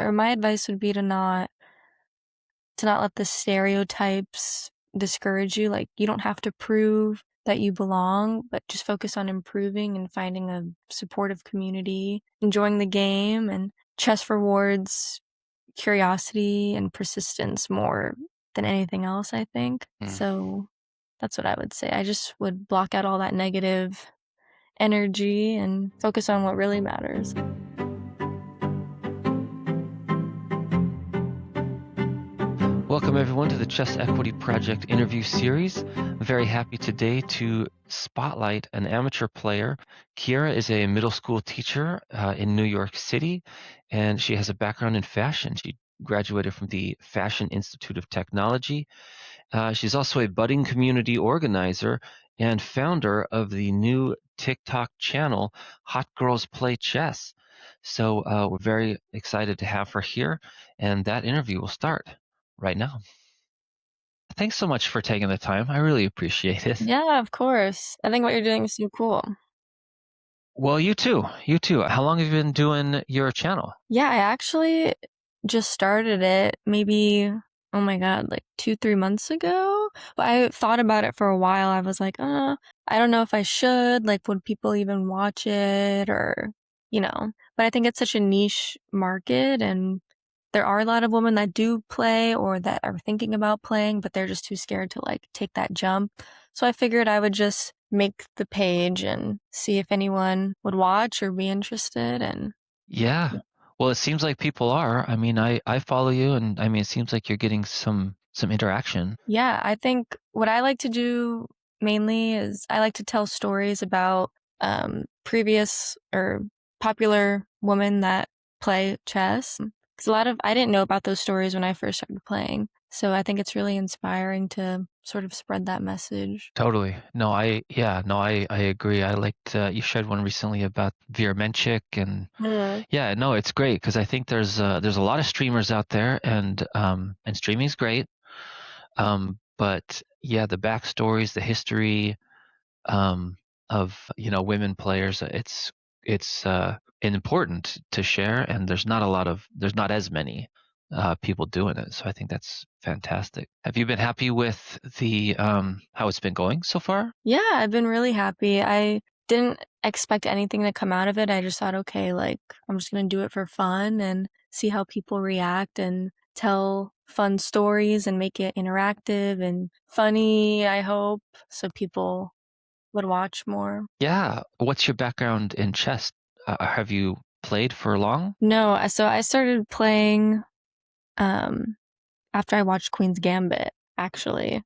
or my advice would be to not let the stereotypes discourage you. Like, you don't have to prove that you belong, but just focus on improving and finding a supportive community, enjoying the game, and chess rewards curiosity and persistence more than anything else, I think. Mm. So that's what I would say. I just would block out all that negative energy and focus on what really matters. Welcome, everyone, to the Chess Equity Project interview series. I'm very happy today to spotlight an amateur player. Kiera is a middle school teacher in New York City, and she has a background in fashion. She graduated from the Fashion Institute of Technology. She's also a budding community organizer and founder of the new TikTok channel, Hot Girls Play Chess. So we're very excited to have her here, and that interview will start right now. Thanks so much for taking the time. I really appreciate it. Yeah, of course. I think what you're doing is so cool. Well, you too. You too. How long have you been doing your channel? Yeah, I actually just started it maybe, oh my God, like 2, 3 months ago. But I thought about it for a while. I was like, I don't know if I should. Like, would people even watch it or, you know? But I think it's such a niche market, and there are a lot of women that do play or that are thinking about playing, but they're just too scared to like take that jump. So I figured I would just make the page and see if anyone would watch or be interested. And Yeah. Well, it seems like people are. I mean, I follow you, and I mean, it seems like you're getting some interaction. yeah, I think what I like to do mainly is I like to tell stories about previous or popular women that play chess. Because I didn't know about those stories when I first started playing. So I think it's really inspiring to sort of spread that message. Totally. No, I agree. I liked you shared one recently about Vera Menchik, and Mm. yeah, no, it's great because I think there's a lot of streamers out there, and streaming's great. But yeah, the backstories, the history of women players, it's important to share, and there's not as many people doing it. So I think that's fantastic. Have you been happy with the how it's been going so far? Yeah, I've been really happy. I didn't expect anything to come out of it. I just thought, okay, like, I'm just gonna do it for fun and see how people react and tell fun stories and make it interactive and funny, I hope, so people would watch more. Yeah. What's your background in chess? Have you played for long? No, so I started playing um after I watched Queen's Gambit, actually.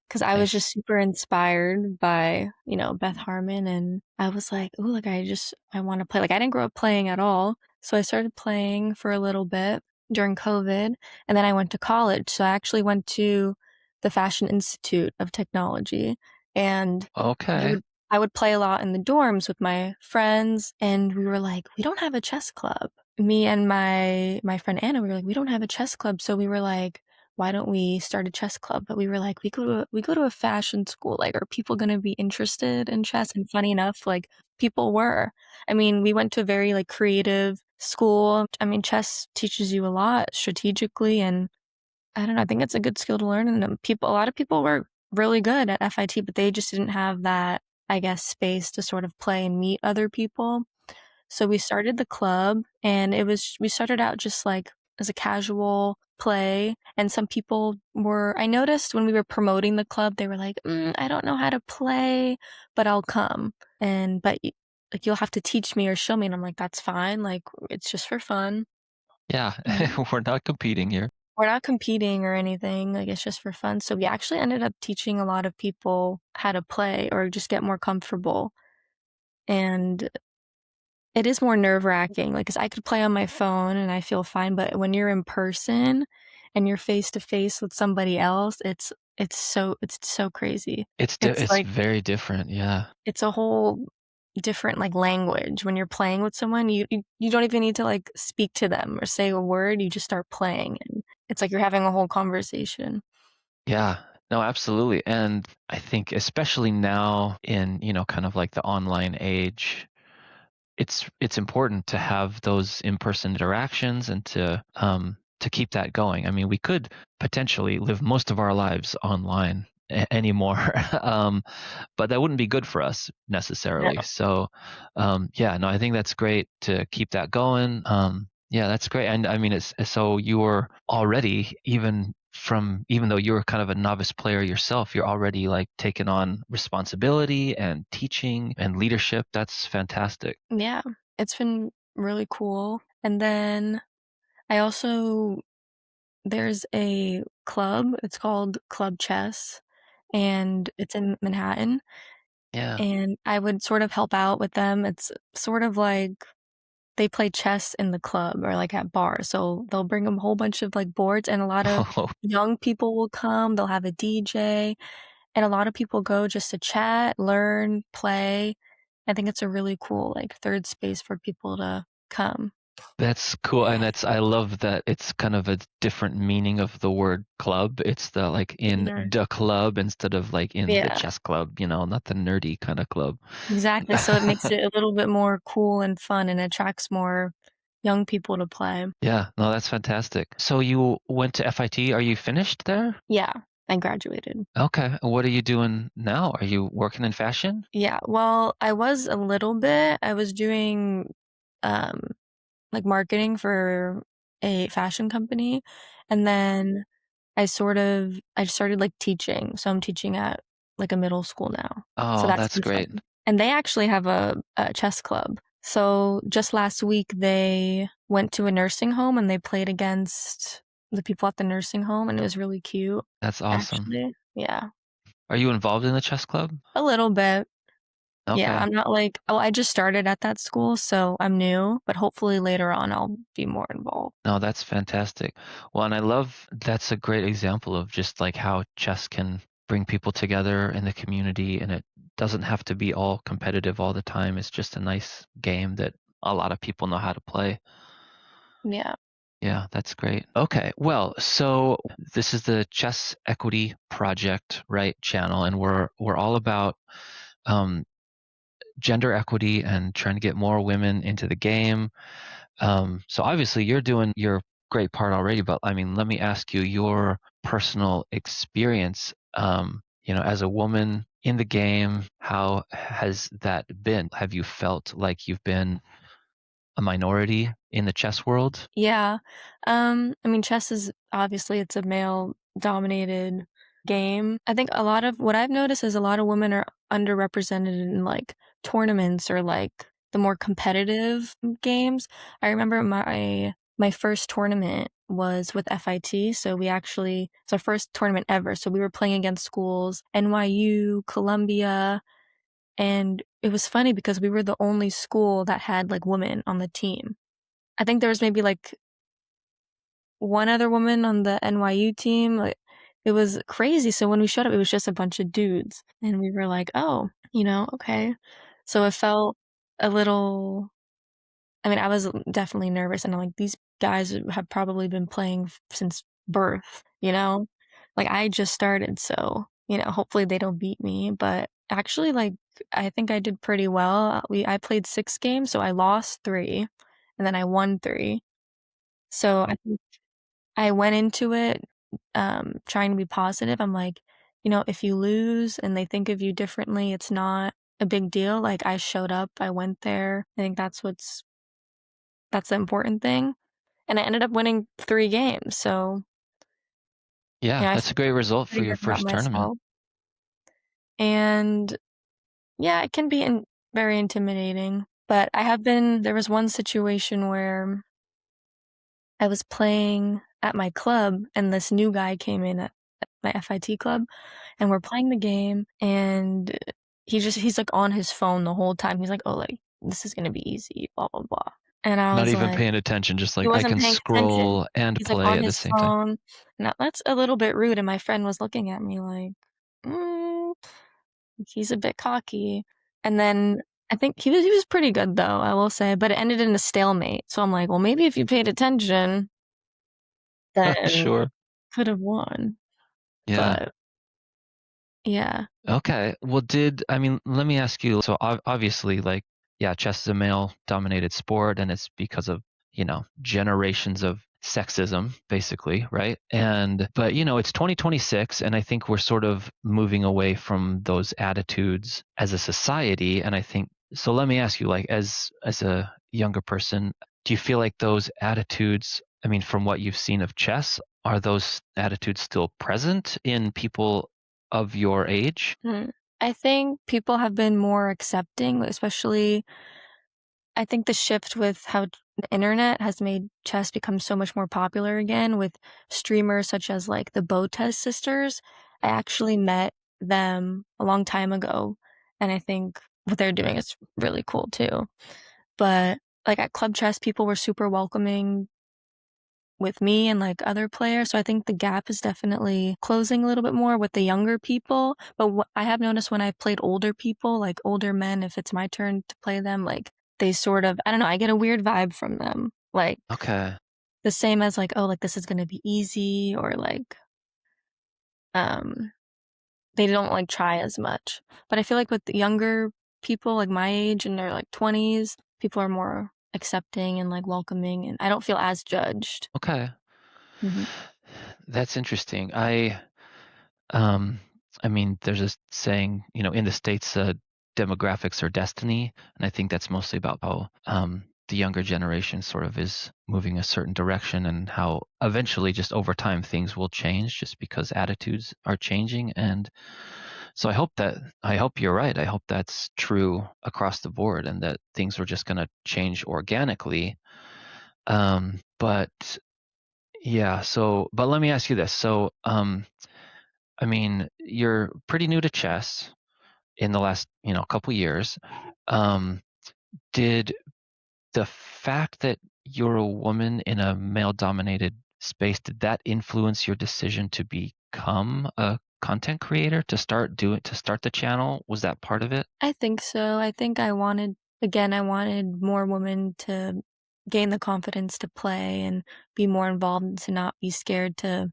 'Cause I was Nice. just super inspired by, Beth Harmon, and I was like, "Ooh, like, I wanna play." Like, I didn't grow up playing at all, so I started playing for a little bit during COVID, and then I went to college. So I actually went to the Fashion Institute of Technology, and I Okay. would I would play a lot in the dorms with my friends, and we were like, "We don't have a chess club." Me and my friend Anna, we were like, "We don't have a chess club." So we were like, why don't we start a chess club? But we were like, we go to a fashion school. Like, are people gonna be interested in chess? And funny enough, like, people were. I mean, we went to a very like creative school. I mean, chess teaches you a lot strategically, and I don't know, I think it's a good skill to learn. And a lot of people were really good at FIT, but they just didn't have that, I guess, space to sort of play and meet other people. So we started the club, and we started out just like as a casual play. And some people I noticed when we were promoting the club, they were like, I don't know how to play, but I'll come. Like, you'll have to teach me or show me. And I'm like, that's fine. Like, it's just for fun. Yeah. And We're not competing here. we're not competing or anything. Like, it's just for fun. So we actually ended up teaching a lot of people how to play or just get more comfortable. And it is more nerve-wracking, like, 'cause I could play on my phone and I feel fine, but when you're in person and you're face to face with somebody else, it's so crazy. It's It's like very different. Yeah. it's a whole different, like, language. When you're playing with someone, you don't even need to, like, speak to them or say a word, you just start playing, and it's like you're having a whole conversation. Yeah. No, absolutely. And I think especially now in, kind of like the online age, it's important to have those in-person interactions and to keep that going. I mean, we could potentially live most of our lives online anymore, but that wouldn't be good for us No. necessarily. So, yeah, no, I think that's great to keep that going. Yeah, that's great. And I mean, it's so you're already even though you're kind of a novice player yourself, you're already like taking on responsibility and teaching and leadership. That's fantastic. Yeah, it's been really cool. And then I also there's a club, it's called Club Chess, and it's in Manhattan, Yeah. and I would sort of help out with them. It's sort of like they play chess in the club or, like, at bars, so they'll bring a whole bunch of, like, boards, and a lot of Oh, young people will come, they'll have a DJ, and a lot of people go just to chat, learn, play. I think it's a really cool, like, 3rd space for people to come. that's cool. And that's I love that it's kind of a different meaning of the word club. It's the like in Yeah. the club instead of like in the Yeah, chess club, not the nerdy kind of club. exactly, so it makes it a little bit more cool and fun and attracts more young people to play. Yeah, no, that's fantastic. So you went to FIT. Are you finished there? Yeah, I graduated. Okay. What are you doing now? Are you working in fashion? Yeah, well, I was a little bit. I was doing, um, like, marketing for a fashion company, and then I started, like, teaching, so I'm teaching at, like, a middle school now, so Oh, that's that's been great. fun. And they actually have a chess club. So, just last week, they went to a nursing home, and they played against the people at the nursing home, and it was really cute, That's awesome. actually. Yeah, Are you involved in the chess club? a little bit. Yeah, Okay. I'm not like oh, I just started at that school, so I'm new, but hopefully later on I'll be more involved. No, that's fantastic. Well, and I love that's a great example of just like how chess can bring people together in the community, and it doesn't have to be all competitive all the time. It's just a nice game that a lot of people know how to play. Yeah. Yeah, that's great. Okay, well, so this is the Chess Equity Project, right, channel, and we're all about um, gender equity and trying to get more women into the game. So obviously you're doing your great part already, but I mean, let me ask you your personal experience, as a woman in the game, how has that been? Have you felt like you've been a minority in the chess world? Yeah. I mean, chess is obviously it's a male-dominated game. I think a lot of what I've noticed is a lot of women are underrepresented in, like, tournaments or, like, the more competitive games. I remember my first tournament was with FIT, so it's our first tournament ever, so we were playing against schools, NYU, Columbia, and it was funny because we were the only school that had, like, women on the team. I think there was maybe, like, one other woman on the NYU team, like, it was crazy, so when we showed up, it was just a bunch of dudes, and we were like, "Oh, okay." So it felt a little I mean, I was definitely nervous, and I'm like, "These guys have probably been playing since birth," you know? Like, I just started, so, hopefully they don't beat me, but actually, like, I think I did pretty well. I played 6 games, so I lost 3, and then I won 3. So I think I went into it, trying to be positive. I'm like, if you lose and they think of you differently, it's not a big deal. Like, I showed up, I went there. I think that's the important thing. And I ended up winning 3 games, so, Yeah, I that's a feel great result for pretty your good about first tournament. myself. And, yeah, it can be very intimidating, but there was one situation where I was playing at my club, and this new guy came in at my FIT club, and we're playing the game, and he's, like, on his phone the whole time. He's like, "Oh, like, this is gonna be easy, blah, blah, blah." And I Not was even like paying attention, just he like I wasn't can paying attention. scroll and He's, like, play on at the his same time. phone. Now that's a little bit rude, and my friend was looking at me like, "Mm, he's a bit cocky." And then I think he was pretty good, though, I will say, but it ended in a stalemate, so I'm like, "Well, maybe if you paid attention, then Sure. could have won." Yeah. But yeah. Okay. Well, let me ask you, so obviously, like, yeah, chess is a male-dominated sport, and it's because of, generations of sexism, basically, right? And but, it's 2026, and I think we're sort of moving away from those attitudes as a society, and I think so let me ask you, like, as a younger person, do you feel like those attitudes, I mean, from what you've seen of chess, are those attitudes still present in people of your age? Hmm. I think people have been more accepting, especially I think the shift with how the internet has made chess become so much more popular again with streamers such as like the Botez sisters. I actually met them a long time ago, and I think what they're doing is really cool too. But like at club chess, people were super welcoming with me and like other players. So I think the gap is definitely closing a little bit more with the younger people. But I have noticed when I've played older people, like older men, if it's my turn to play them, like they sort of, I don't know, I get a weird vibe from them. Like Okay. the same as like, oh, like this is going to be easy or like, um, they don't like try as much. But I feel like with the younger people, like my age in their like 20s, people are more accepting and like welcoming and I don't feel as judged. Okay. Mhm. That's interesting. Um, I mean, there's a saying, in the States, demographics are destiny. And I think that's mostly about how the younger generation sort of is moving a certain direction and how eventually, just over time, things will change just because attitudes are changing. And so I hope you're right. I hope that's true across the board and that things are just going to change organically. But yeah, but let me ask you this. So, I mean, you're pretty new to chess in the last, couple years. Um, did the fact that you're a woman in a male-dominated space, did that influence your decision to become a content creator, to start the channel? Was that part of it? I think so. I think I wanted more women to gain the confidence to play and be more involved and to not be scared to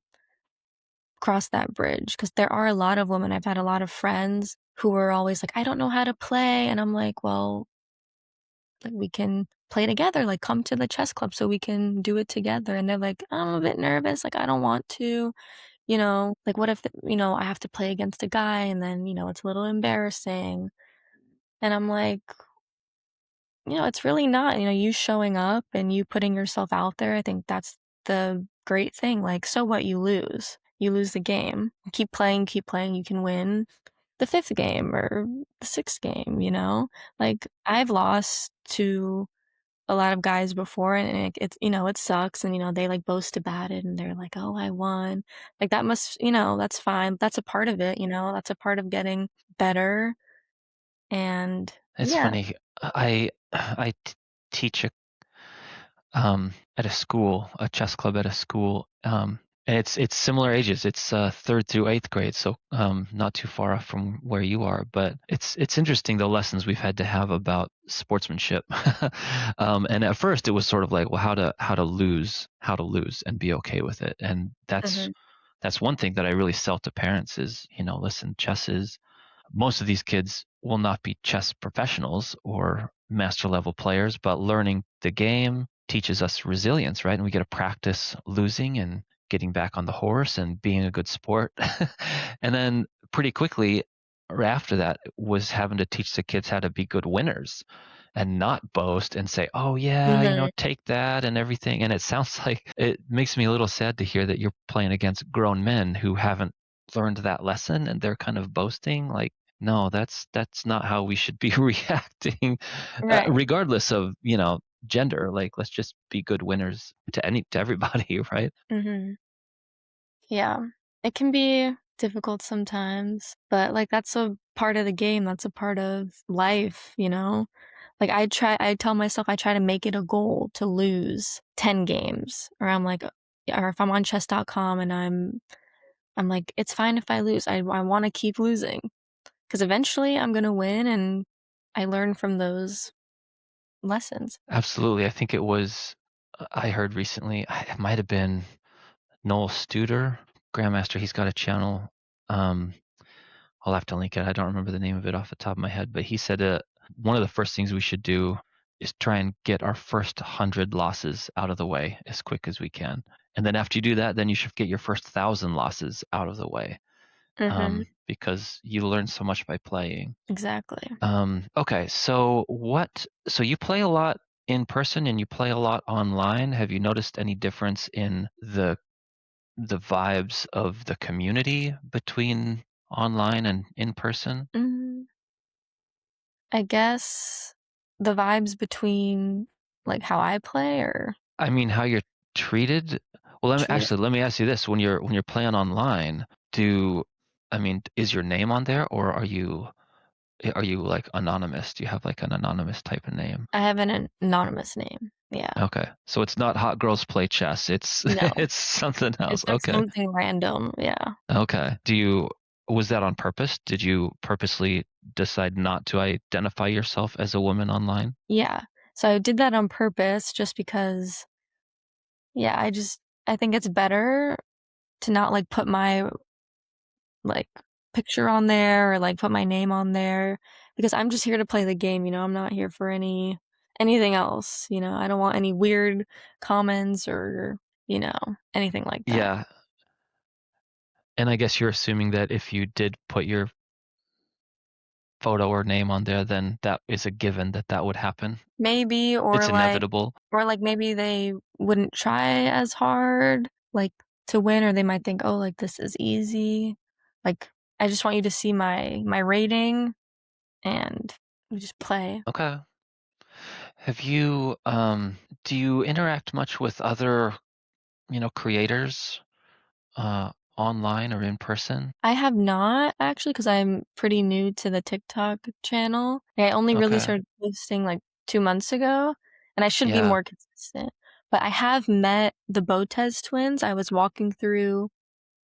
cross that bridge. Because there are a lot of women. I've had a lot of friends who were always like, I don't know how to play. And I'm like, well, like, we can play together. Like, come to the chess club so we can do it together. And they're like, I'm a bit nervous. Like, I don't want to, like, what if, I have to play against a guy and then, it's a little embarrassing. And I'm like, it's really not, you showing up and you putting yourself out there, I think that's the great thing, like, so what, you lose. You lose the game. Keep playing, you can win the 5th game or the 6th game, you know? Like, I've lost to a lot of guys before, and it sucks, and, they, like, boast about it, and they're like, "Oh, I won." Like, that must that's fine. That's a part of it, that's a part of getting better, and It's yeah. funny. I teach at a school, a chess club at a school, and it's similar ages. It's third through eighth grade, so not too far off from where you are. But it's interesting the lessons we've had to have about sportsmanship. And at first, it was sort of like, well, how to lose, and be okay with it. And Mhm. that's one thing that I really sell to parents is, listen, chess is most of these kids will not be chess professionals or master level players, but learning the game teaches us resilience, right? And we get to practice losing and getting back on the horse and being a good sport. And then pretty quickly, or after that, was having to teach the kids how to be good winners and not boast and say, oh, yeah, Mhm. take that and everything. And it sounds like it makes me a little sad to hear that you're playing against grown men who haven't learned that lesson and they're kind of boasting like, no, that's not how we should be reacting, Right. regardless of, gender. Like, let's just be good winners to everybody, right? Mhm. Yeah. It can be difficult sometimes, but, like, that's a part of the game, that's a part of life, you know? Like, I tell myself I try to make it a goal to lose 10 games, or I'm like or if I'm on chess.com and I'm like, "It's fine if I lose, I wanna keep losing, because eventually I'm gonna win," and I learn from those lessons. Absolutely. I think it was, I heard recently, it might have been Noel Studer, Grandmaster. He's got a channel. Um, I'll have to link it. I don't remember the name of it off the top of my head, but he said One of the first things we should do is try and get our first 100 losses out of the way as quick as we can. And then after you do that, then you should get your first 1,000 losses out of the way, Mhm. because you learn so much by playing. Exactly. Okay, so you play a lot in person and you play a lot online. Have you noticed any difference in the vibes of the community between online and in person? Mm, I guess the vibes between, like, how I play or I mean, how you're treated? Well, treat it. let me ask you this. When you're playing online, do I mean, is your name on there or are you like anonymous? Do you have like an anonymous type of name? I have an anonymous name. Yeah. Okay. So it's not hot girls play chess. It's No. it's something It's else. just Okay. something random, yeah. Okay. Was that on purpose? Did you purposely decide not to identify yourself as a woman online? Yeah. So I did that on purpose just because, yeah, I think it's better to not, like, put my, like, picture on there or, like, put my name on there because I'm just here to play the game, I'm not here for anything else, I don't want any weird comments or, anything like that. Yeah. And I guess you're assuming that if you did put your photo or name on there, then that is a given that that would happen. Maybe It's inevitable. maybe they wouldn't try as hard, like, to win, or they might think, "Oh, like, this is easy." Like, I just want you to see my rating, and we just play. Okay. Have you do you interact much with other, creators online or in person? I have not actually, because 'cause I'm pretty new to the TikTok channel. I only really Okay. started posting, like, 2 months ago, and I should be Yeah. more consistent. But I have met the Botez twins. I was walking through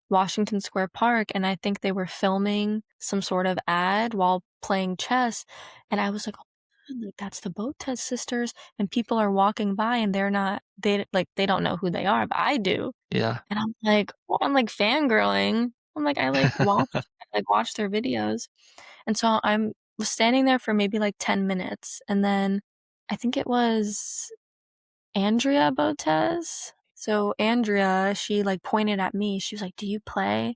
Washington Square Park, and I think they were filming some sort of ad while playing chess, and I was like, "Oh my god, like, that's the Botez sisters," and people are walking by, and they don't know who they are, but I do, Yeah. and I'm, like, fangirling. I'm like, I, like, watched their videos, and so I'm was standing there for maybe, like, 10 minutes, and then I think it was Andrea Botez? So Andrea, she, like, pointed at me, she was like, "Do you play?"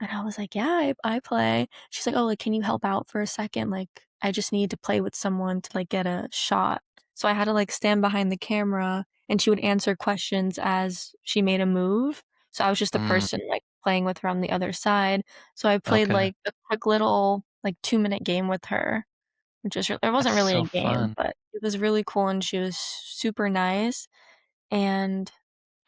And I was like, "Yeah, I play." She's like, "Oh, like, can you help out for a second? Like, I just need to play with someone to, like, get a shot." So I had to, like, stand behind the camera, and she would answer questions as she made a move. So I was just the Mm, person, like, playing with her on the other side. So I played, okay. like, a quick little, like, 2-minute game with her, which was it That's wasn't really a so game, fun. but it was really cool, and she was super nice, and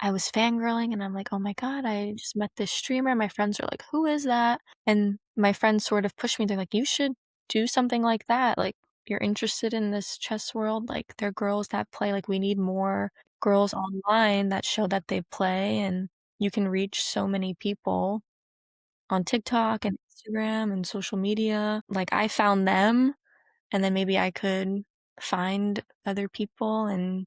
I was fangirling and I'm like, "Oh my god, I just met this streamer." My friends are like, "Who is that?" And my friends sort of pushed me. They're like, "You should do something like that. Like, you're interested in this chess world. Like, there are girls that play. Like, we need more girls online that show that they play, and you can reach so many people on TikTok and Instagram and social media. Like, I found them, and then maybe I could find other people and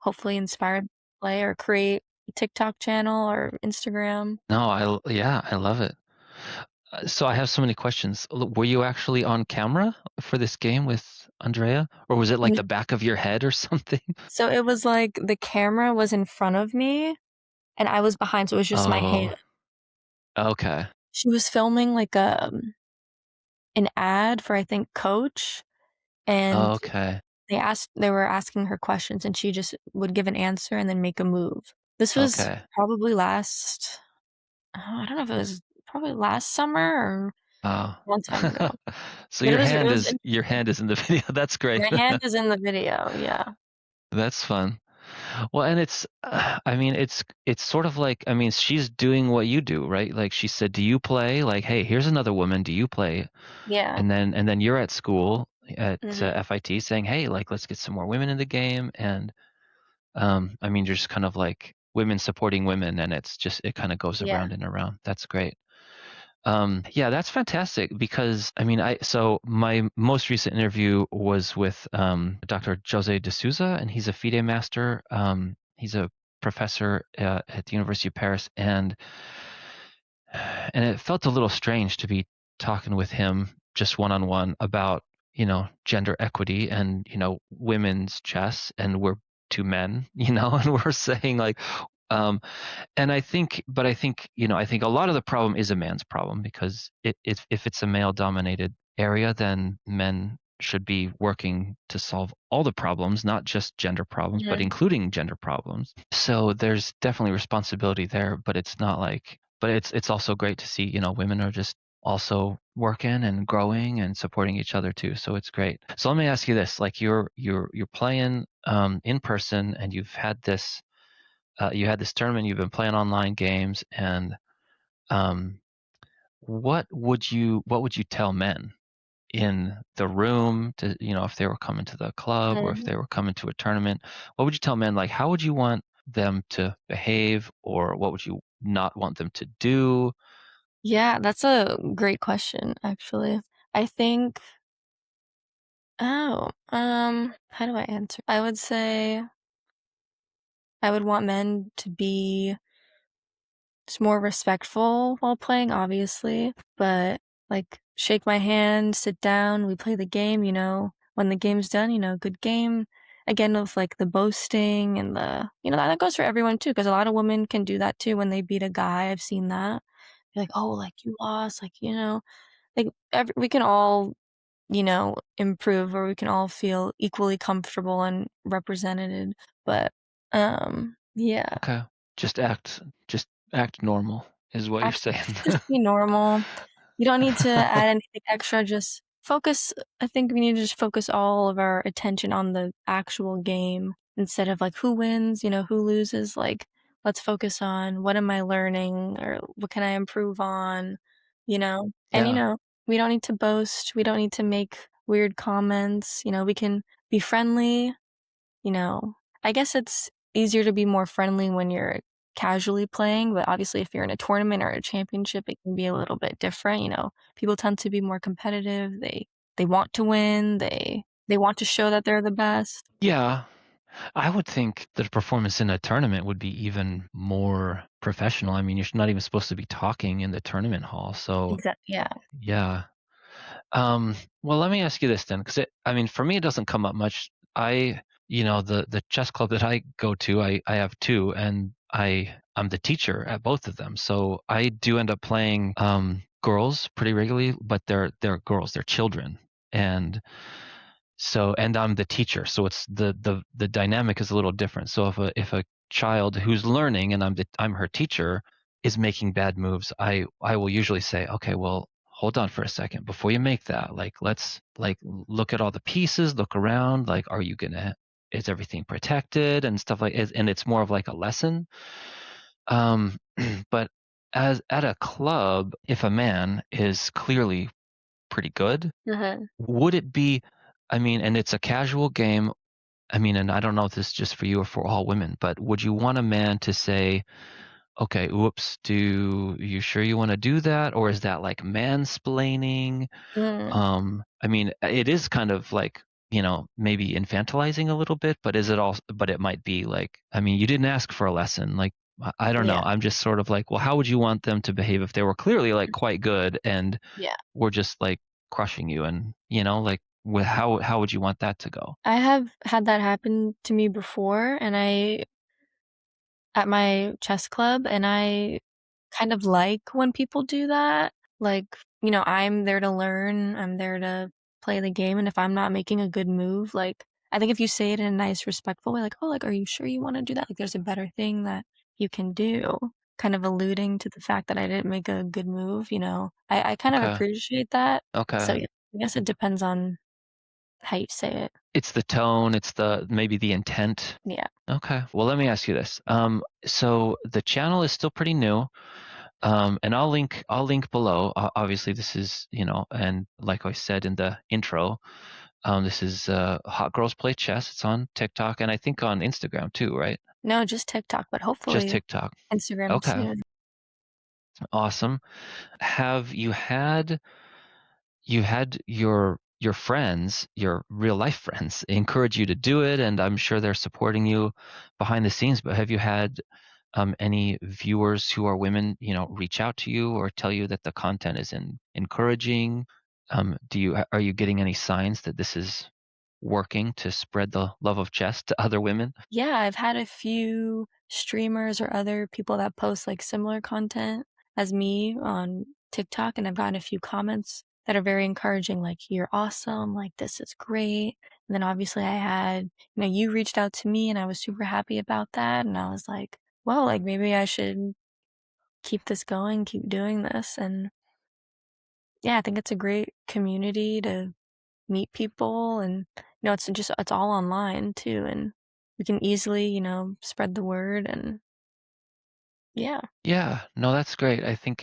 hopefully inspire them to play or create a TikTok channel or Instagram." No, yeah, I love it. So I have so many questions. Were you actually on camera for this game with Andrea, or was it like Ye the back of your head or something? So it was like the camera was in front of me and I was behind, so it was just my hand. Oh, okay. She was filming like, an ad for, I think, Coach, and Okay. they were asking her questions, and she just would give an answer and then make a move. This was Okay. probably I don't know if it was probably last summer or Oh. a long time ago, So but your it hand was is your hand is in the video. That's great. my hand is in the video, yeah. That's fun. Well, and I mean, it's sort of like, I mean, she's doing what you do, right? Like she said, "Do you play?" Like, "Hey, here's another woman. Do you play?" Yeah. And then you're at school at Mhm. FIT saying, "Hey, like, let's get some more women in the game." And I mean, you're just kind of like women supporting women, and it kind of goes Yeah. around and around. That's great. Yeah, that's fantastic because I mean, so my most recent interview was with Dr. Jose D'Souza, and he's a FIDE master. He's a professor at the University of Paris, and it felt a little strange to be talking with him just one on one about gender equity and, women's chess, and we're two men, and we're saying like, um, and I think a lot of the problem is a man's problem because if it's a male dominated area, then men should be working to solve all the problems, not just gender problems, but Mhm. including gender problems. So there's definitely responsibility there, but it's not like, but it's also great to see, women are just also working and growing and supporting each other too. So it's great. So let me ask you this, like you're playing in person and you had this tournament, you've been playing online games, and um, what would you tell men in the room to, if they were coming to the club or if Mhm. they were coming to a tournament? What would you tell men? Like, how would you want them to behave, or what would you not want them to do? Yeah, that's a great question, actually. I think how do I answer? I would say I would want men to be just more respectful while playing, obviously, but, like, shake my hand, sit down, we play the game, when the game's done, good game. Again, with, like, the boasting and that goes for everyone too, because a lot of women can do that too when they beat a guy, I've seen that. Be like, "Oh, like, you lost," like, like, we can all, improve, or we can all feel equally comfortable and represented, but, yeah. Okay, just act normal is what you're Act saying. just be normal. You don't need to add anything extra, just focus. I think we need to just focus all of our attention on the actual game instead of, like, who wins, who loses, like, let's focus on what am I learning or what can I improve on, And, Yeah. we don't need to boast, we don't need to make weird comments, we can be friendly, you know, I guess it's easier to be more friendly when you're casually playing, but obviously if you're in a tournament or a championship, it can be a little bit different, People tend to be more competitive. They want to win. They want to show that they're the best. Yeah, I would think that a performance in a tournament would be even more professional. I mean, you're not even supposed to be talking in the tournament hall. So, Yeah. yeah. Um, well, let me ask you this then, because I mean, for me, it doesn't come up much. The chess club that I go to, I have two, and I'm the teacher at both of them. So I do end up playing girls pretty regularly, but they're girls, they're children, and and I'm the teacher, so it's the dynamic is a little different. So if a child who's learning and I'm her teacher is making bad moves, I will usually say, okay, well, hold on for a second before you make that. Like, let's like look at all the pieces, look around. Like, is everything protected and stuff like it? And it's more of like a lesson. Um, but as at a club, if a man is clearly pretty good, Mhm. would it be, I mean, and it's a casual game. I mean, and I don't know if this is just for you or for all women, but would you want a man to say, okay, oops, do you sure you want to do that? Or is that like mansplaining? Mm, I mean, it is kind of like, maybe infantilizing a little bit, but is it all, but it might be like, I mean, you didn't ask for a lesson. Like, I don't know. yeah, I'm just sort of like, well, how would you want them to behave if they were clearly like quite good and yeah. were just like crushing you? And, like, how would you want that to go? I have had that happen to me before, and at my chess club, and I kind of like when people do that. Like, I'm there to learn, I'm there to play the game, and if I'm not making a good move, like, I think if you say it in a nice, respectful way, like, "Oh, like, are you sure you wanna do that? Like, there's a better thing that you can do," kind of alluding to the fact that I didn't make a good move, I kind of Okay. appreciate that. So, Okay. yeah, I guess it depends on how you say it. It's the tone, it's maybe the intent. Yeah. Okay. Well, let me ask you this. So the channel is still pretty new. And I'll link below. Obviously, this is, and like I said in the intro, this is Hot Girls Play Chess. It's on TikTok and I think on Instagram too, right? No, just TikTok, but Just hopefully TikTok. Instagram Okay. soon. Awesome. Have you had your friends, your real life friends, encourage you to do it, and I'm sure they're supporting you behind the scenes, but have you had any viewers who are women, reach out to you or tell you that the content is encouraging? Are you getting any signs that this is working to spread the love of chess to other women? Yeah, I've had a few streamers or other people that post like similar content as me on TikTok, and I've gotten a few comments that are very encouraging, like, you're awesome, like, this is great. And then obviously I had, you reached out to me and I was super happy about that. And I was like, well, like, maybe I should keep this going, keep doing this. And yeah, I think it's a great community to meet people and it's all online too and we can easily, spread the word and yeah. Yeah, no, that's great. I think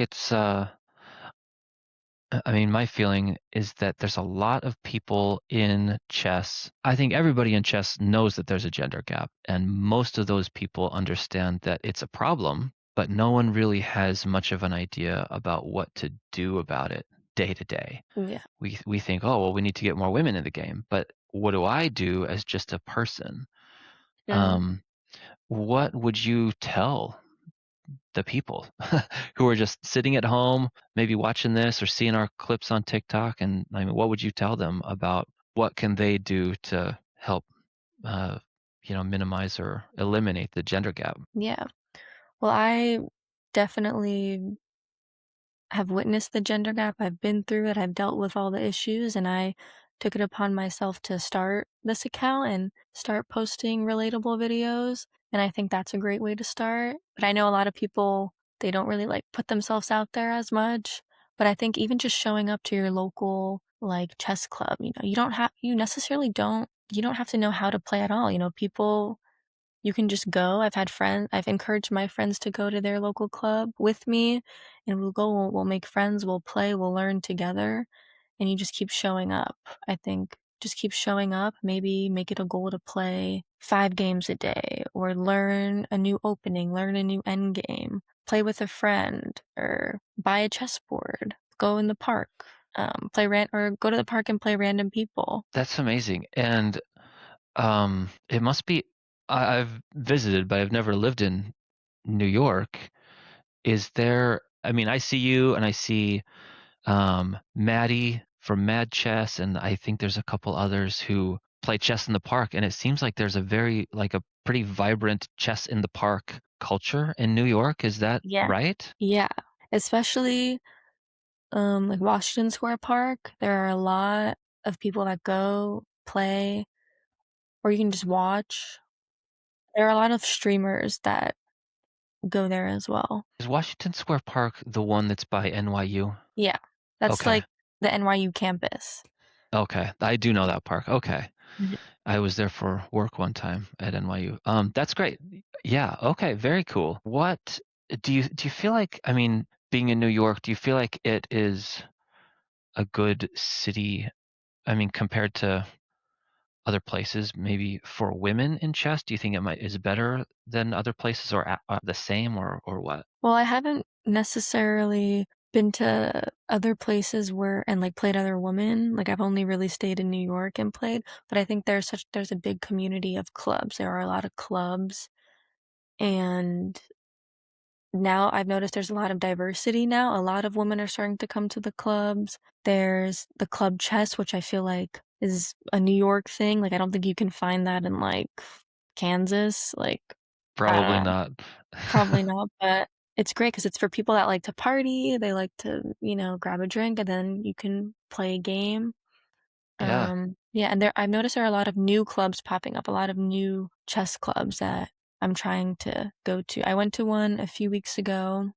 I mean, my feeling is that there's a lot of people in chess. I think everybody in chess knows that there's a gender gap, and most of those people understand that it's a problem, but no one really has much of an idea about what to do about it day to day. Yeah. We think, oh, well, we need to get more women in the game, but what do I do as just a person? Mhm. Um, what would you tell the people who are just sitting at home, maybe watching this or seeing our clips on TikTok? And I mean, what would you tell them about what can they do to help, uh, minimize or eliminate the gender gap? Yeah. Well, I definitely have witnessed the gender gap. I've been through it. I've dealt with all the issues and I took it upon myself to start this account and start posting relatable videos. And I think that's a great way to start. But I know a lot of people, they don't really like put themselves out there as much. But I think even just showing up to your local like chess club, you don't have to know how to play at all. People you can just go. I've encouraged my friends to go to their local club with me, and we'll make friends, we'll play, we'll learn together, and you just keep showing up. I think just keep showing up, maybe make it a goal to play 5 games a day or learn a new opening, learn a new end game, play with a friend, or buy a chessboard, go in the park, or go to the park and play random people. That's amazing. And it must be, I've visited, but I've never lived in New York. Is there, I mean, I see you and I see Maddie from Mad Chess, and I think there's a couple others who play chess in the park. And it seems like there's a pretty vibrant chess in the park culture in New York. Is that Yeah. right? Yeah. Especially like Washington Square Park, there are a lot of people that go play, or you can just watch. There are a lot of streamers that go there as well. Is Washington Square Park the one that's by NYU? Yeah, that's Okay. like the NYU campus. Okay. I do know that park. Okay. Mhm. I was there for work one time at NYU. That's great. Yeah. Okay. Very cool. What do you feel like, I mean, being in New York, do you feel like it is a good city? I mean, compared to other places, maybe for women in chess, do you think is better than other places or the same or what? Well, I haven't necessarily been to other places where and like played other women. Like I've only really stayed in New York and played, but I think there's a big community of clubs. There are a lot of clubs and now I've noticed there's a lot of diversity now. A lot of women are starting to come to the clubs. There's the club chess, which I feel like is a New York thing. Like I don't think you can find that in like Kansas. Like I Probably don't know, not. probably not, but it's great because it's for people that like to party. They like to, grab a drink and then you can play a game. Yeah. Yeah, and I've noticed there are a lot of new clubs popping up, a lot of new chess clubs that I'm trying to go to. I went to one a few weeks ago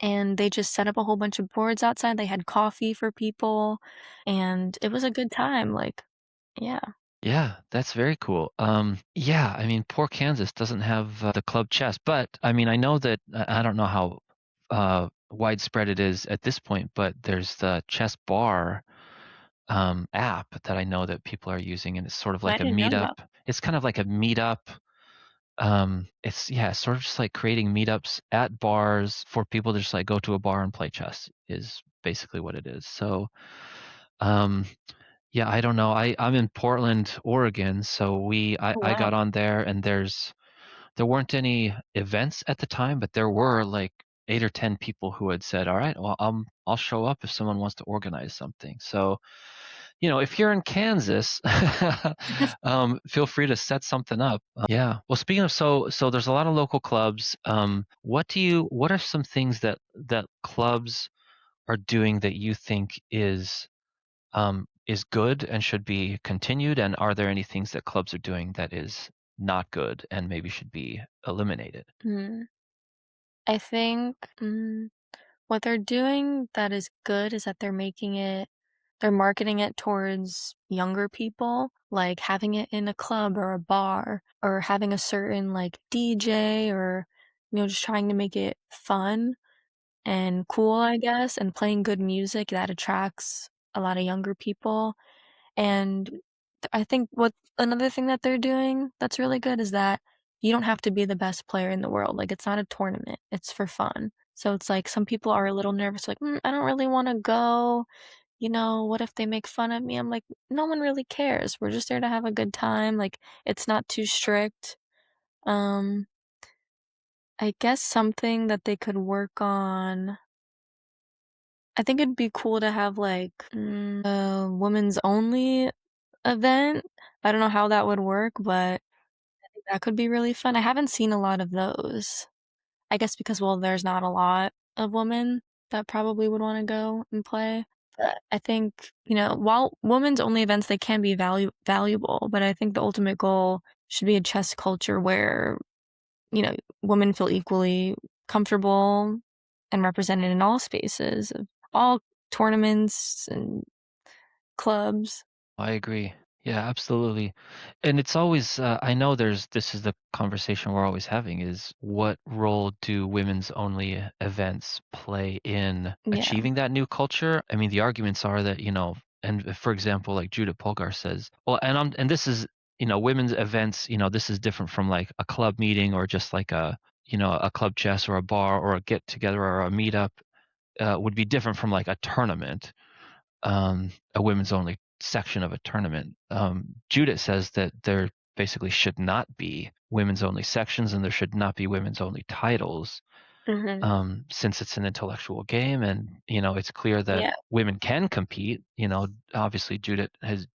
and they just set up a whole bunch of boards outside. They had coffee for people and it was a good time. Like, yeah. Yeah, that's very cool. Yeah, I mean, poor Kansas doesn't have the club chess, but I mean, I know that I don't know how widespread it is at this point, but there's the Chess Bar app that I know that people are using, and it's sort of I like a didn't know meetup. that. It's kind of like a meetup. It's yeah, it's sort of just like creating meetups at bars for people to just like go to a bar and play chess is basically what it is. So, um, yeah, I don't know. I'm in Portland, Oregon, so Oh, I wow. got on there and there weren't any events at the time, but there were like 8 or 10 people who had said, "All right, well, I'll show up if someone wants to organize something." So, if you're in Kansas, feel free to set something up. Yeah. Well, speaking of, so there's a lot of local clubs. What are some things that clubs are doing that you think is good and should be continued? And are there any things that clubs are doing that is not good and maybe should be eliminated? Hmm. I think what they're doing that is good is that they're marketing it towards younger people, like having it in a club or a bar or having a certain like DJ or just trying to make it fun and cool, I guess, and playing good music that attracts a lot of younger people. And I think what another thing that they're doing that's really good is that you don't have to be the best player in the world. Like, it's not a tournament, it's for fun. So it's like some people are a little nervous, like, I don't really want to go. What if they make fun of me? I'm like, no one really cares. We're just there to have a good time. Like, it's not too strict. Um, I guess something that they could work on. I think it'd be cool to have like a women's only event. I don't know how that would work, but I think that could be really fun. I haven't seen a lot of those. I guess because, well, there's not a lot of women that probably would wanna go and play. But I think, while women's only events, they can be valuable, but I think the ultimate goal should be a chess culture where, you know, women feel equally comfortable and represented in all spaces of all tournaments and clubs. I agree. Yeah, absolutely. And it's always, I know this is the conversation we're always having is what role do women's only events play in Yeah. achieving that new culture? I mean, the arguments are that, and for example, like Judith Polgar says, well, and this is, women's events, this is different from like a club meeting or just like a club chess or a bar or a get together or a meetup, would be different from like a tournament, a women's only section of a tournament. Judith says that there basically should not be women's only sections and there should not be women's only titles, Mhm. since it's an intellectual game and it's clear that Yeah. women can compete. Obviously Judith is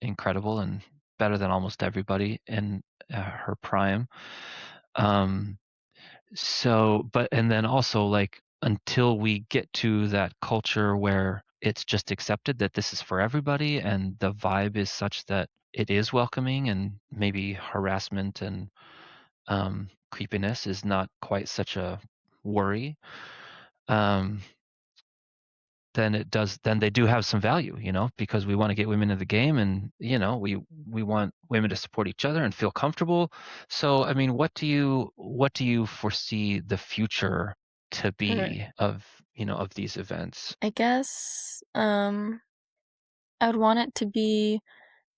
incredible and better than almost everybody in her prime. Um, and then also, like, until we get to that culture where it's just accepted that this is for everybody and the vibe is such that it is welcoming and maybe harassment and creepiness is not quite such a worry, um, then they do have some value, because we want to get women in the game and, we want women to support each other and feel comfortable. So, I mean, what do you foresee the future to Mhm. be of these events? I guess, I would want it to be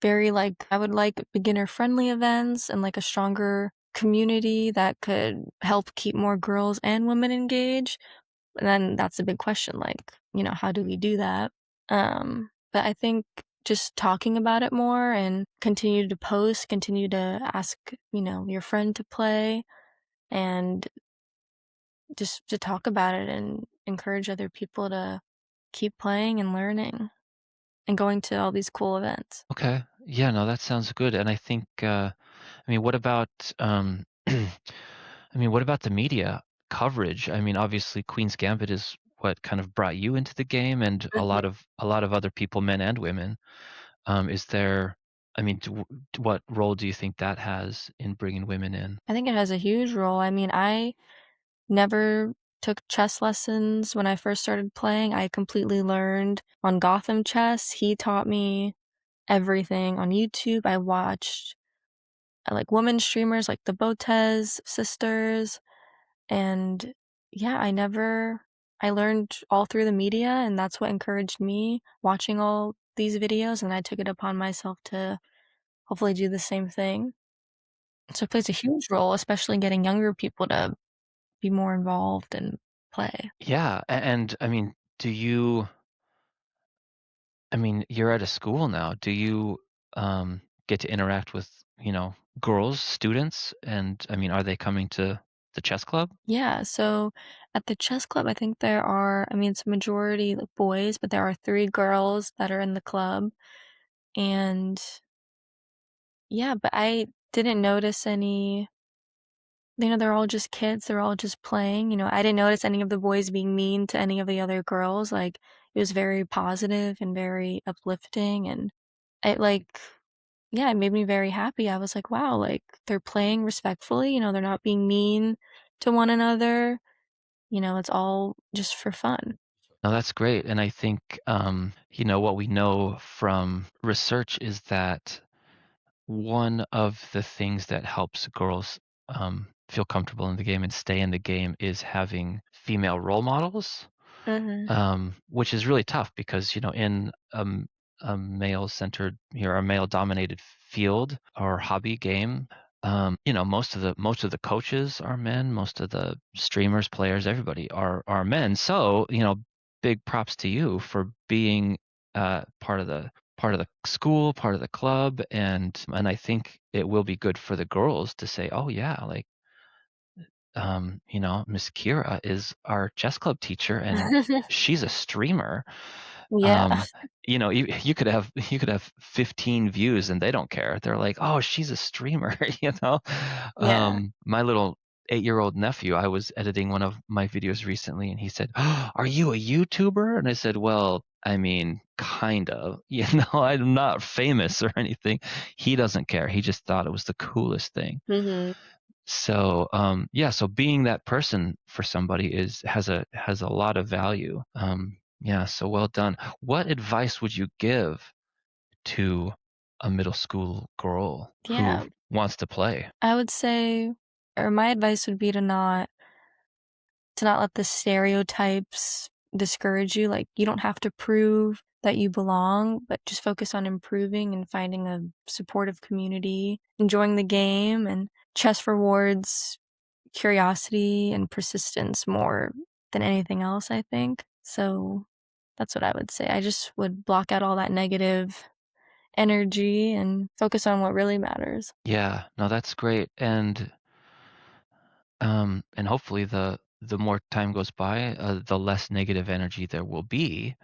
I would like beginner-friendly events and, like, a stronger community that could help keep more girls and women engaged, and then that's a big question, like, how do we do that? But I think just talking about it more and continue to post, continue to ask, your friend to play, and just to talk about it and encourage other people to keep playing and learning and going to all these cool events. Okay. Yeah, no, that sounds good. And I think, I mean, what about, what about the media coverage? I mean, obviously, Queen's Gambit is what kind of brought you into the game, and Mhm. a lot of other people, men and women. Is there, I mean, what role do you think that has in bringing women in? I think it has a huge role. I mean, I never took chess lessons when I first started playing. I completely learned on Gotham Chess. He taught me everything on YouTube. I watched like women streamers like the Botez sisters. And yeah, I learned all through the media, and that's what encouraged me watching all these videos. And I took it upon myself to hopefully do the same thing. So it plays a huge role, especially getting younger people to be more involved and play. Yeah, and I mean, you're at a school now. Do you get to interact with, girls, students? And I mean, are they coming to the chess club? Yeah, so at the chess club, I think there are, I mean, it's a majority like boys, but there are 3 girls that are in the club. And yeah, but I didn't notice any, they're all just kids, they're all just playing, I didn't notice any of the boys being mean to any of the other girls, like, it was very positive and very uplifting, and it, like, yeah, it made me very happy. I was like, "Wow, like, they're playing respectfully, they're not being mean to one another, it's all just for fun." No, that's great, and I think, what we know from research is that one of the things that helps girls, feel comfortable in the game and stay in the game is having female role models. Mhm. Which is really tough because, in a male-centered, a male-dominated field or hobby game, most of the coaches are men, most of the streamers, players, everybody are men. So, big props to you for being part of the school, part of the club, and I think it will be good for the girls to say, oh yeah, like Miss Kiera is our chess club teacher and she's a streamer. Yeah. Um, you could have 15 views and they don't care. They're like, "Oh, she's a streamer," you know? Yeah. My little 8-year-old nephew, I was editing one of my videos recently and he said, "Oh, are you a YouTuber?" And I said, "Well, I mean, kind of. I'm not famous or anything." He doesn't care. He just thought it was the coolest thing. Mhm. So, yeah, so being that person for somebody has a lot of value. Yeah, so well done. What advice would you give to a middle school girl who Yeah. wants to play? I would say, or my advice would be to not let the stereotypes discourage you, like, you don't have to prove that you belong, but just focus on improving and finding a supportive community, enjoying the game, and chess rewards curiosity and persistence more than anything else, I think. So, that's what I would say. I just would block out all that negative energy and focus on what really matters. Yeah, no, that's great. And hopefully the more time goes by, the less negative energy there will be.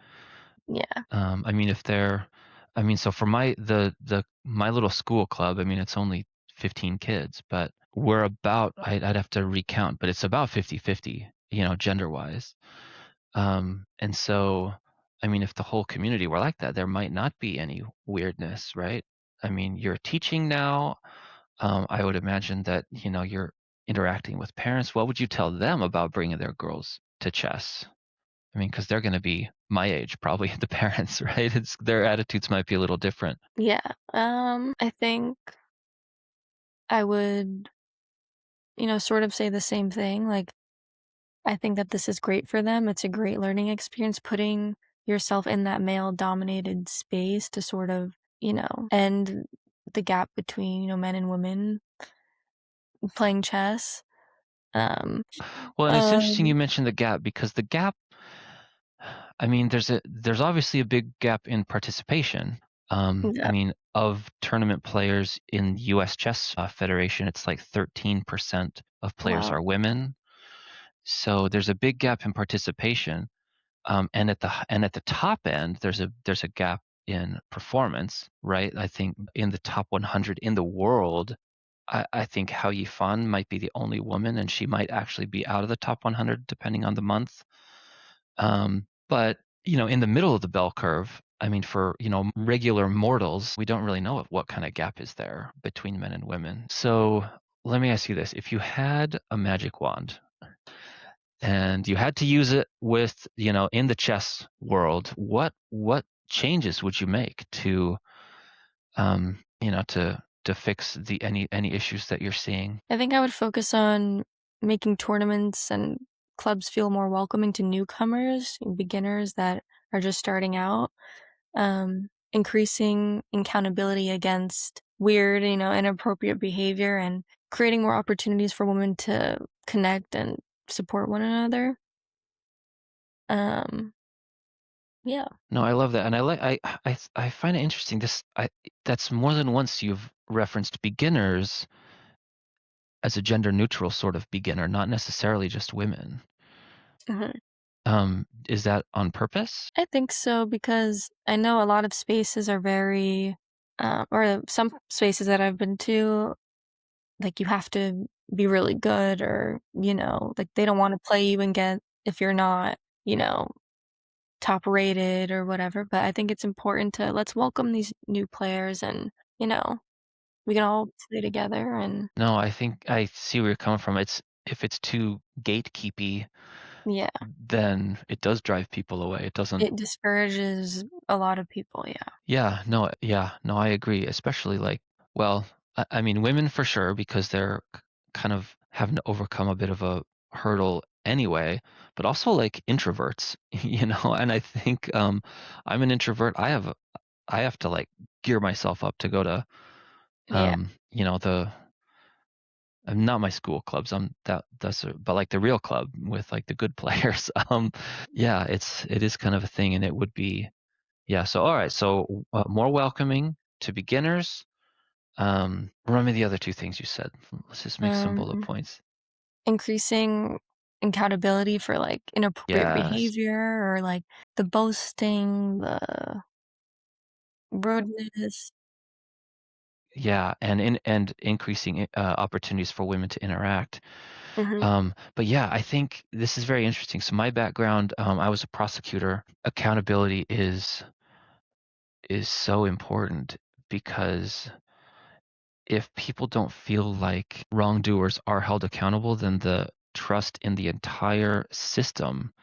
Yeah. I mean, so for my little school club, I mean, it's only 15 kids, but we're about, I'd have to recount, but it's about 50-50, gender-wise. And so, I mean, if the whole community were like that, there might not be any weirdness, right? I mean, you're teaching now. I would imagine that, you're interacting with parents. What would you tell them about bringing their girls to chess? I mean, because 'cause they're gonna be my age, probably, the parents, right? It's their attitudes might be a little different. Yeah. I think I would, sort of say the same thing. Like, I think that this is great for them. It's a great learning experience putting yourself in that male dominated space to sort of, end the gap between, men and women playing chess. Um, Well, and it's interesting you um, mentioned the gap because the gap, I mean, there's obviously a big gap in participation. I yeah. mean, of tournament players in US Chess Federation, it's like 13% of players Wow. are women. So there's a big gap in participation. And at the top end, there's a gap in performance, right? I think in the top 100 in the world, I think Hao Yifan might be the only woman, and she might actually be out of the top 100 depending on the month. But in the middle of the bell curve, I mean, for regular mortals, we don't really know what kind of gap is there between men and women. So let me ask you this: if you had a magic wand and you had to use it with in the chess world, what changes would you make to to fix the any issues that you're seeing? I think I would focus on making tournaments and clubs feel more welcoming to newcomers and beginners that are just starting out. Increasing accountability against weird, inappropriate behavior, and creating more opportunities for women to connect and support one another. Um, yeah. No, I love that, and I find it interesting. That's more than once you've referenced beginners as a gender neutral sort of beginner, not necessarily just women. Mhm. Is that on purpose? I think so because I know a lot of spaces are very, or some spaces that I've been to, like you have to be really good or, like they don't want to play you and get if you're not, you know, top rated or whatever. But I think it's important to let's welcome these new players and, you know, we can all play together and No, I think I see where you're coming from. It's if it's too gatekeepy, yeah, then it does drive people away. It doesn't. it discourages a lot of people. Yeah, no, I agree. Especially like, well, I mean, women for sure because they're kind of having to overcome a bit of a hurdle anyway, but also like introverts, And I think I'm an introvert. I have to like gear myself up to go to Yeah. the not my school clubs. But like the real club with like the good players. Yeah, it is kind of a thing, and it would be yeah. So all right, so more welcoming to beginners. Remind me the other two things you said. Let's just make some bullet Um, points. Increasing accountability for like inappropriate Yes, behavior or like the boasting, the rudeness. yeah, and increasing opportunities for women to interact. Mhm, But yeah, I think this is very interesting. So my background, I was a prosecutor. Accountability is so important because if people don't feel like wrongdoers are held accountable, then the trust in the entire system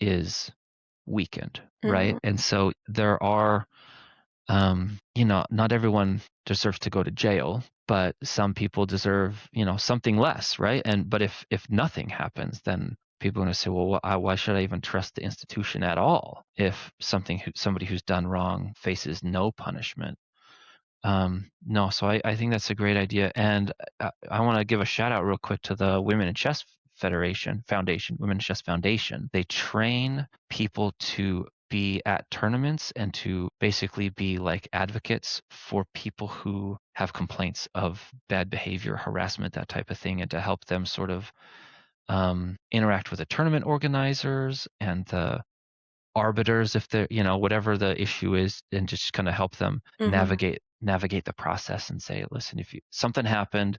is weakened, right? mhm, And so there are, not everyone deserves to go to jail, but some people deserve, something less, right? But if nothing happens, then people are going to say, well, why should I even trust the institution at all if somebody who's done wrong faces no punishment? No, so I think that's a great idea, and I want to give a shout out real quick to the Women in Chess Foundation, Women in Chess Foundation. They train people to be at tournaments and to basically be like advocates for people who have complaints of bad behavior, harassment, that type of thing, and to help them sort of interact with the tournament organizers and the arbiters if they're whatever the issue is, and just kind of help them mhm, navigate the process and say, listen, if something happened,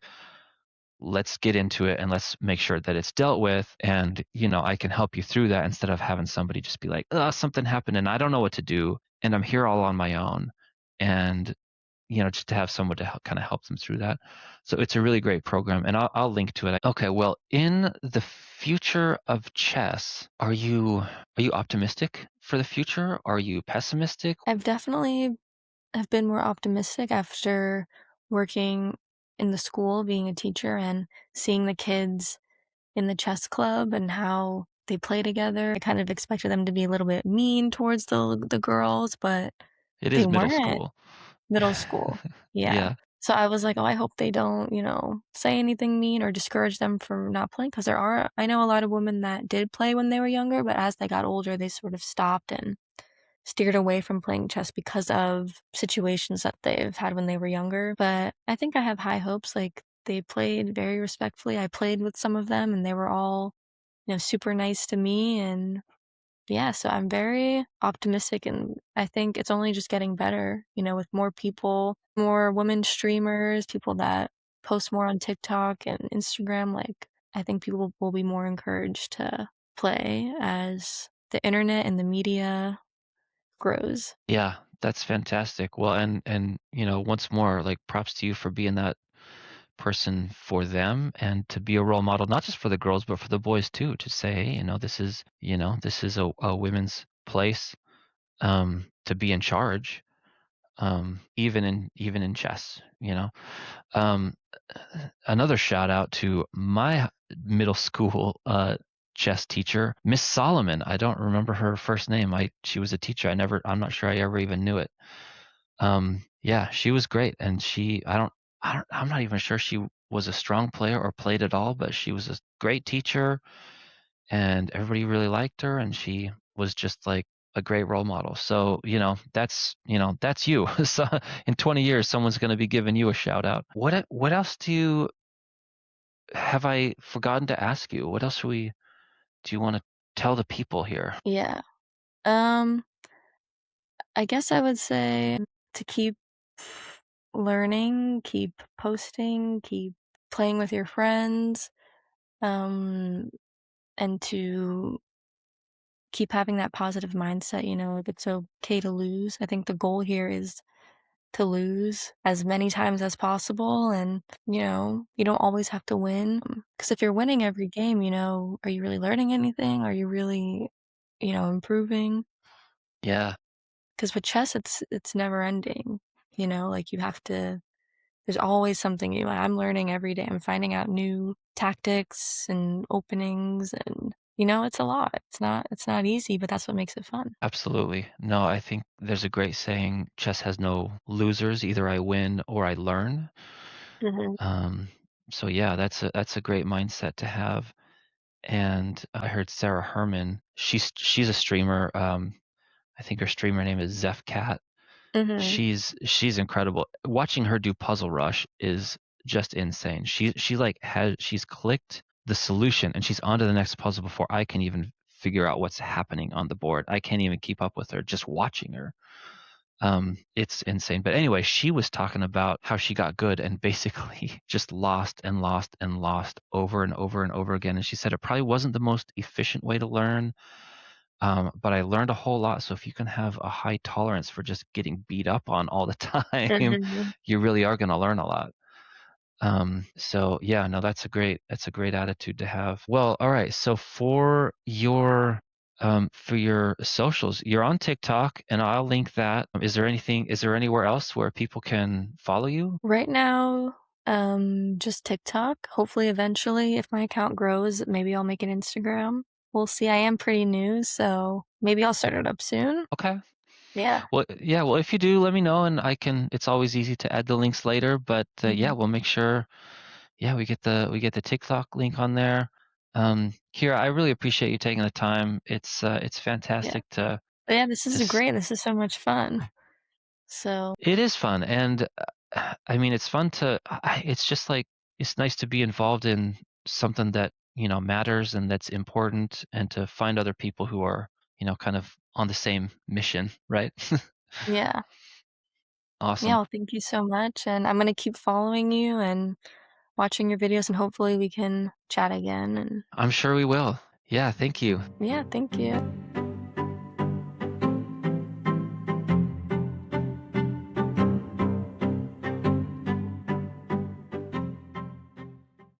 let's get into it and let's make sure that it's dealt with, and I can help you through that instead of having somebody just be like, something happened and I don't know what to do and I'm here all on my own, and just to have someone to kind of help them through that. So it's a really great program, and I'll link to it. Okay, well, in the future of chess, are you optimistic for the future? Are you pessimistic? I've definitely have been more optimistic after working in the school, being a teacher, and seeing the kids in the chess club and how they play together. I kind of expected them to be a little bit mean towards the girls, but It they is middle weren't. school. Middle school. Yeah. Yeah, So I was like, "Oh, I hope they don't, say anything mean or discourage them from not playing." Because I know a lot of women that did play when they were younger, but as they got older, they sort of stopped and steered away from playing chess because of situations that they've had when they were younger. But I think I have high hopes, like, they played very respectfully. I played with some of them, and they were all, super nice to me, and yeah, so I'm very optimistic and I think it's only just getting better, with more people, more women streamers, people that post more on TikTok and Instagram. Like, I think people will be more encouraged to play as the internet and the media grows. yeah, that's fantastic. Well, and once more, like, props to you for being that person for them and to be a role model, not just for the girls but for the boys too, to say, hey, this is a women's place, to be in charge, even in chess. um, Another shout out to my middle school chess teacher, Miss Solomon. I don't remember her first name. She was a teacher. I'm not sure I ever even knew it. Yeah, she was great, and I'm not even sure she was a strong player or played at all, but she was a great teacher, and everybody really liked her, and she was just like a great role model. So, that's you. So in 20 years, someone's going to be giving you a shout out. What else do you have I forgotten to ask you? What else do you want to tell the people here? Yeah. Um, I guess I would say to keep learning, keep posting, keep playing with your friends, um, and to keep having that positive mindset, like it's okay to lose. I think the goal here is to lose as many times as possible and, you don't always have to win. Because if you're winning every game, are you really learning anything? Are you really, improving? Yeah, Because with chess, it's never ending, like you have to there's always something new. I'm learning every day. I'm finding out new tactics and openings and, it's a lot. It's not easy, but that's what makes it fun. absolutely. No, I think there's a great saying, chess has no losers. Either I win or I learn. Mhm. Um, so yeah, that's a great mindset to have. And I heard Sarah Herman. She's a streamer. I think her streamer name is Zeph Cat. Mhm. She's incredible. Watching her do Puzzle Rush is just insane. She like has she's clicked the solution and she's on to the next puzzle before I can even figure out what's happening on the board. I can't even keep up with her just watching her. It's insane. But anyway, she was talking about how she got good and basically just lost and lost and lost over and over and over again. And she said it probably wasn't the most efficient way to learn, but I learned a whole lot. So if you can have a high tolerance for just getting beat up on all the time, Mhm. you really are going to learn a lot. So yeah, no, that's a great attitude to have. Well, all right. So for your socials, you're on TikTok and I'll link that. Is there anywhere else where people can follow you? Right now, just TikTok. Hopefully, eventually, if my account grows, maybe I'll make an Instagram. We'll see. I am pretty new, so maybe I'll start it up soon. Okay. Yeah. Well, yeah, well, if you do, let me know and it's always easy to add the links later, but yeah, Mhm. we'll make sure. Yeah, we get the TikTok link on there. Kira, I really appreciate you taking the time. It's Yeah. fantastic to But yeah, this is just. great. This is so much fun. So, It is fun, and I mean, it's fun to. It's just like it's nice to be involved in something that matters and that's important, and to find other people who are kind of on the same mission, right? yeah. Yeah, Awesome. well, thank you so much, and I'm gonna keep following you and watching your videos, and hopefully we can chat again, and I'm sure we will. Yeah, thank you. yeah, thank you.